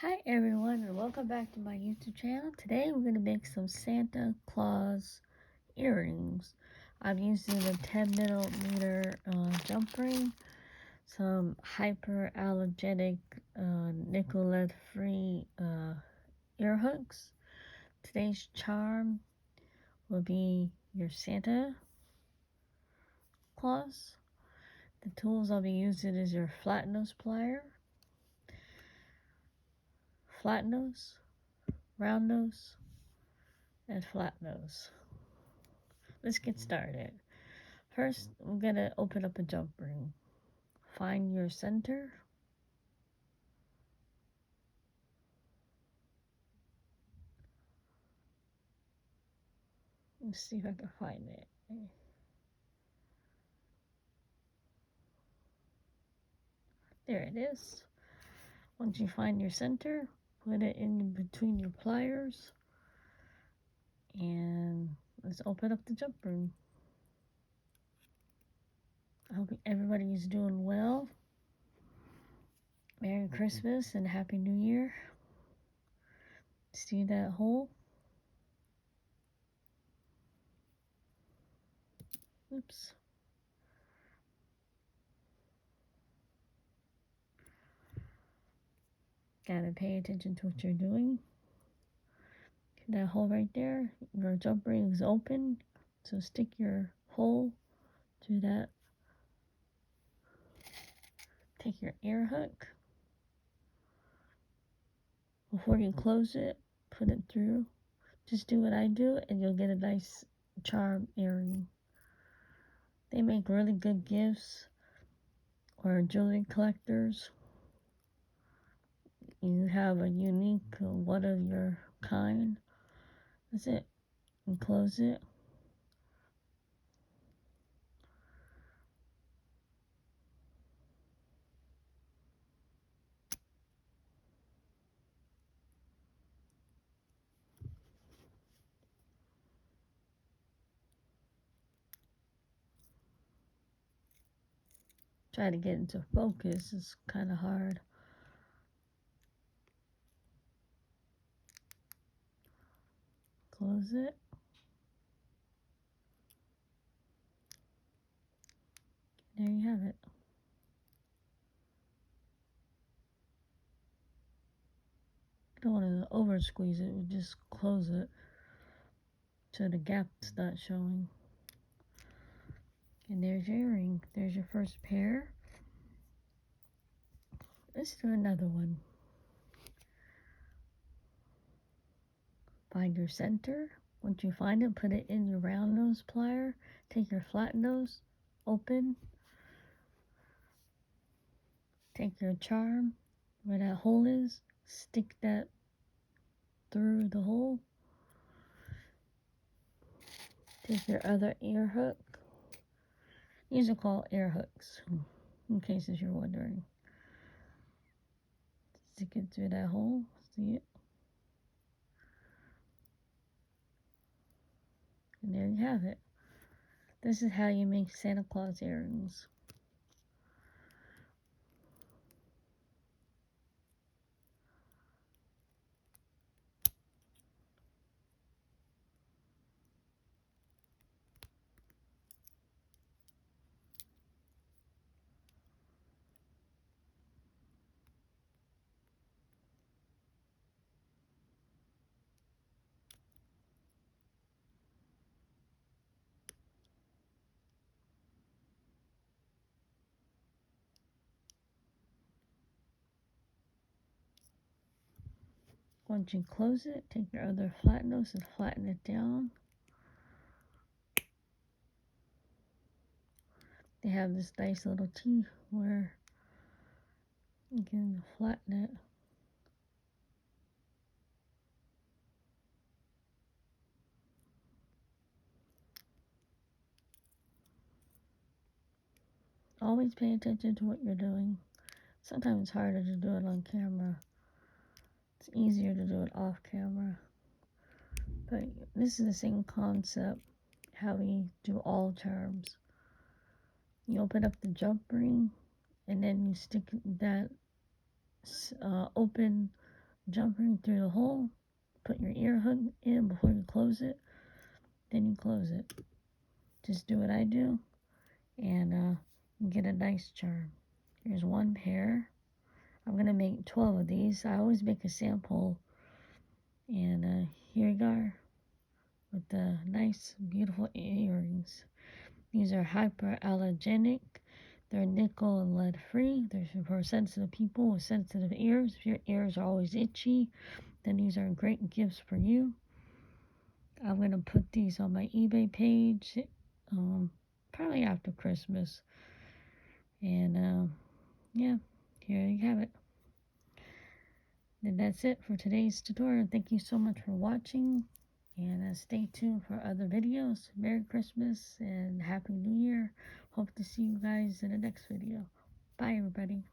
Hi everyone and welcome back to my YouTube channel. Today we're going to make some Santa Claus earrings. I'm using a 10mm jump ring, some hyperallergenic nickel lead free ear hooks. Today's charm will be your Santa Claus. The tools I'll be using is your flat nose plier, flat nose, round nose, and flat nose. Let's get started. First, we're going to open up a jump ring. Find your center. Let's see if I can find it. There it is. Once you find your center, put it in between your pliers. And let's open up the jump ring. I hope everybody is doing well. Merry Christmas and Happy New Year. See that hole? Oops. Gotta pay attention to what you're doing. That hole right there, your jump ring is open. So stick your hole through that. Take your ear hook. Before you close it, put it through. Just do what I do and you'll get a nice charm earring. They make really good gifts or jewelry collectors. You have a unique one of your kind. That's it. And close it. Try to get into focus. It's kind of hard. Close it. There you have it. You don't want to over squeeze it. We just close it so the gap's not showing. And there's your earring. There's your first pair. Let's do another one. Find your center. Once you find it, put it in your round nose plier. Take your flat nose, open. Take your charm, where that hole is, stick that through the hole. Take your other ear hook. These are called ear hooks, in case you're wondering. Stick it through that hole. See it? And there you have it. This is how you make Santa Claus earrings. Once you close it, take your other flat nose and flatten it down. They have this nice little T where you can flatten it. Always pay attention to what you're doing. Sometimes it's harder to do it on camera. It's easier to do it off camera. But this is the same concept, how we do all charms. You open up the jump ring, and then you stick that open jumper through the hole, put your ear hook in before you close it, then you close it. Just do what I do, and get a nice charm. Here's one pair. I'm going to make 12 of these. I always make a sample, and here you go with the nice, beautiful earrings. These are hyperallergenic. They're nickel and lead free. They're for sensitive people with sensitive ears. If your ears are always itchy, then these are great gifts for you. I'm going to put these on my eBay page probably after Christmas. And yeah, here you have it. And that's it for today's tutorial. Thank you so much for watching. And stay tuned for other videos. Merry Christmas and Happy New Year. Hope to see you guys in the next video. Bye, everybody.